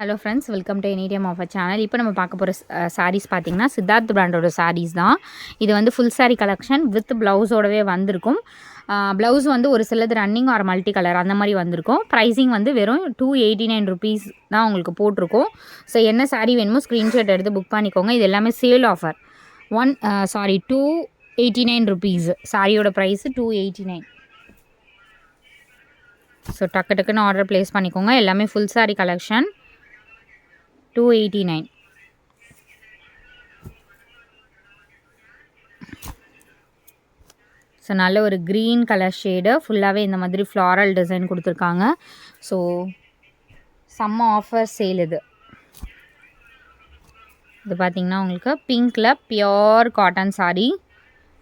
Hello friends, welcome to any of a channel. இப்போ நம்ம பார்க்க போகிற சாரீஸ் பார்த்தீங்கன்னா சித்தார்த் பிராண்டோட சாரீஸ் தான். இது வந்து ஃபுல் சாரீ கலெக்ஷன் வித் ப்ளவுஸோடவே வந்திருக்கும். ப்ளவுஸ் வந்து ஒரு சிலது ரன்னிங் ஆர் மல்டி கலர் அந்த மாதிரி வந்திருக்கும். ப்ரைஸிங் வந்து வெறும் 289 ருபீஸ் தான் உங்களுக்கு போட்டிருக்கோம். ஸோ என்ன சாரீ வேணுமோ ஸ்க்ரீன்ஷாட் எடுத்து புக் பண்ணிக்கோங்க. இது எல்லாமே சேல் ஆஃபர். 289 ருபீஸ். சாரியோட ப்ரைஸு 289. ஸோ டக்கு டக்குன்னு ஆர்டர் ப்ளேஸ் பண்ணிக்கோங்க. எல்லாமே ஃபுல் சாரீ கலெக்ஷன் 289. ஸோ நல்ல ஒரு க்ரீன் கலர் ஷேடு ஃபுல்லாகவே இந்த மாதிரி ஃப்ளாரல் டிசைன் கொடுத்துருக்காங்க. ஸோ செம்ம ஆஃபர் சேல் இது. இது பார்த்திங்கன்னா உங்களுக்கு பிங்க்கில் pure cotton sari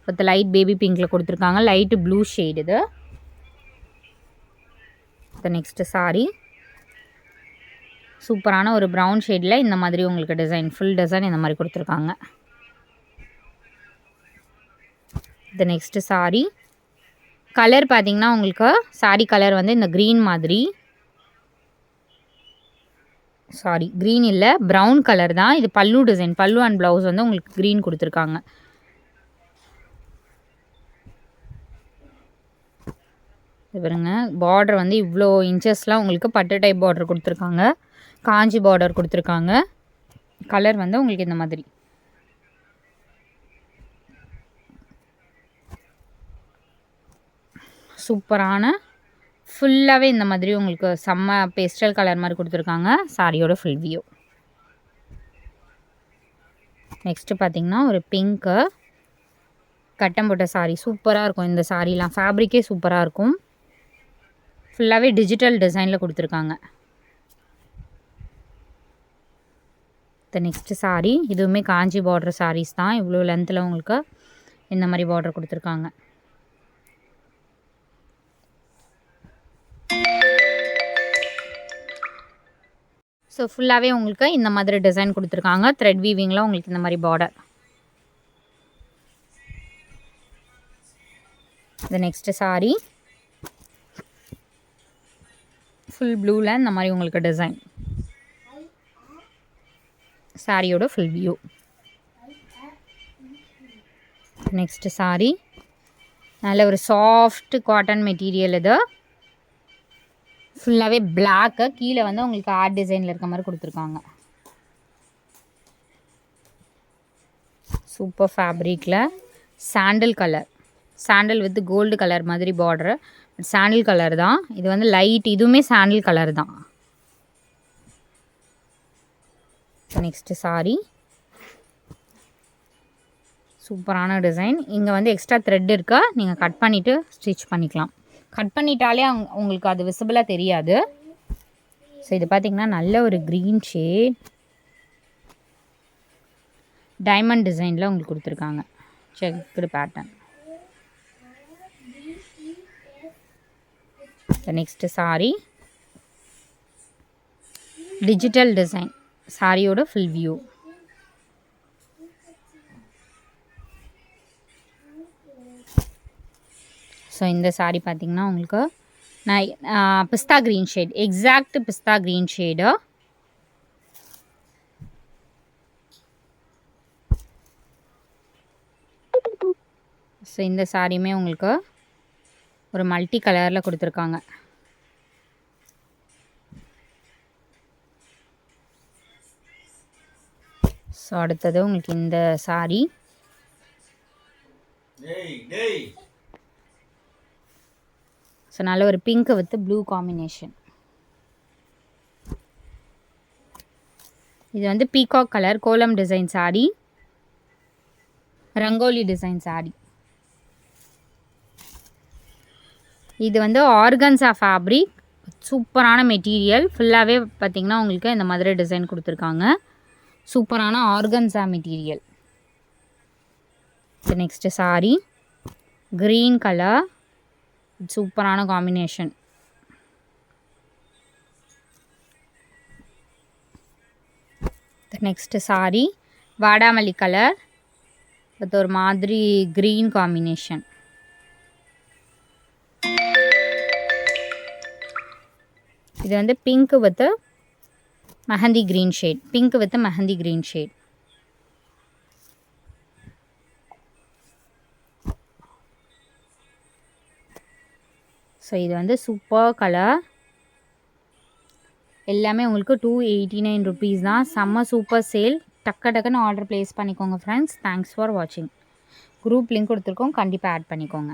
with light baby பிங்க்கில் கொடுத்துருக்காங்க. லைட்டு ப்ளூ ஷேடு இது. நெக்ஸ்ட்டு சாரீ சூப்பரான ஒரு ப்ரௌன் ஷேடில் இந்த மாதிரி உங்களுக்கு டிசைன் ஃபுல் டிசைன் இந்த மாதிரி கொடுத்துருக்காங்க. இது நெக்ஸ்ட்டு சாரீ கலர் பார்த்திங்கன்னா உங்களுக்கு சாரீ கலர் வந்து இந்த க்ரீன் மாதிரி, சாரி க்ரீன் இல்லை ப்ரௌன் கலர் தான். இது பல்லு டிசைன், பல்லு அண்ட் ப்ளவுஸ் வந்து உங்களுக்கு க்ரீன் கொடுத்துருக்காங்க. இது பாருங்க, பார்டர் வந்து இவ்வளோ இன்ச்சஸ்லாம் உங்களுக்கு பட்டு டைப் பார்டர் கொடுத்துருக்காங்க. காஞ்சி பார்டர் கொடுத்துருக்காங்க. கலர் வந்து உங்களுக்கு இந்த மாதிரி சூப்பரான ஃபுல்லாகவே இந்த மாதிரி உங்களுக்கு செம்ம பேஸ்டல் கலர் மாதிரி கொடுத்துருக்காங்க. சாரியோட ஃபுல் வியூ. நெக்ஸ்ட்டு பார்த்திங்கன்னா ஒரு பிங்க்கு கட்டம் போட்ட சாரீ சூப்பராக இருக்கும். இந்த சாரீலாம் ஃபேப்ரிக்கே சூப்பராக இருக்கும். ஃபுல்லாகவே டிஜிட்டல் டிசைனில் கொடுத்துருக்காங்க. நெக்ஸ்ட்டு சாரீ இதுவுமே காஞ்சி பார்டர் சாரீஸ் தான். இவ்வளோ லென்த்தில் உங்களுக்கு இந்த மாதிரி பார்டர் கொடுத்துருக்காங்க. ஸோ ஃபுல்லாகவே உங்களுக்கு இந்த மாதிரி டிசைன் கொடுத்துருக்காங்க. த்ரெட் வீவிங்கில் உங்களுக்கு இந்த மாதிரி பார்டர். இது நெக்ஸ்ட்டு சாரீ ஃபுல் ப்ளூவில் இந்த மாதிரி உங்களுக்கு டிசைன். சாரியோட ஃபுல் வியூ. நெக்ஸ்ட்டு சாரீ நல்ல ஒரு சாஃப்ட் காட்டன் மெட்டீரியல். இது ஃபுல்லாகவே பிளாக்கு, கீழே வந்து உங்களுக்கு ஆர்ட் டிசைனில் இருக்க மாதிரி கொடுத்துருக்காங்க. சூப்பர் ஃபேப்ரிக்கில் sandal colour, sandal with gold colour மாதிரி பார்டரு. சாண்டில் கலர் தான் இது வந்து லைட், இதுவுமே சாண்டில் கலர் தான். நெக்ஸ்ட்டு சாரீ சூப்பரான டிசைன். இங்கே வந்து எக்ஸ்ட்ரா த்ரெட் இருக்கா, நீங்கள் கட் பண்ணிவிட்டு ஸ்டிச் பண்ணிக்கலாம். கட் பண்ணிட்டாலே உங்களுக்கு அது விசிபிளாக தெரியாது. ஸோ இது பார்த்திங்கன்னா நல்ல ஒரு க்ரீன் ஷேட் டைமண்ட் டிசைனில் உங்களுக்கு கொடுத்துருக்காங்க. Checked pattern. Next sari digital design. சாரியோட ஃபுல் வியூ. ஸோ இந்த சாரீ பார்த்திங்கன்னா உங்களுக்கு நான் பிஸ்தா க்ரீன் ஷேட், எக்ஸாக்ட் பிஸ்தா க்ரீன் ஷேடு. ஸோ இந்த சாரியுமே உங்களுக்கு ஒரு மல்டி கலரில் கொடுத்துருக்காங்க. ஸோ அடுத்தது உங்களுக்கு இந்த சாரீ ஸோ நல்ல ஒரு பிங்க் வித் ப்ளூ காம்பினேஷன். இது வந்து பீகாக் கலர் கோலம் டிசைன் சாரீ, ரங்கோலி டிசைன் சாரீ. இது வந்து ஆர்கன்ஸா ஃபேப்ரிக், சூப்பரான மெட்டீரியல். ஃபுல்லாகவே பார்த்திங்கன்னா உங்களுக்கு இந்த மாதிரி டிசைன் கொடுத்துருக்காங்க. சூப்பரான ஆர்கன்ஸா மெட்டீரியல். இது நெக்ஸ்ட்டு சாரீ க்ரீன் கலர், சூப்பரான காம்பினேஷன். நெக்ஸ்ட்டு சாரீ வாடாமல்லி கலர் வித் ஒரு மாதிரி க்ரீன் காம்பினேஷன். இது வந்து pink with mehndi green shade, pink with mehndi green shade. So இது வந்து சூப்பர் கலர். எல்லாமே உங்களுக்கு 289 ருபீஸ் தான். செம்ம சூப்பர் சேல். டக்குன்னு ஆர்டர் ப்ளேஸ் பண்ணிக்கோங்க ஃப்ரெண்ட்ஸ். தேங்க்ஸ் ஃபார் வாட்சிங். குரூப் லிங்க் கொடுத்துருக்கோம், கண்டிப்பாக ஆட் பண்ணிக்கோங்க.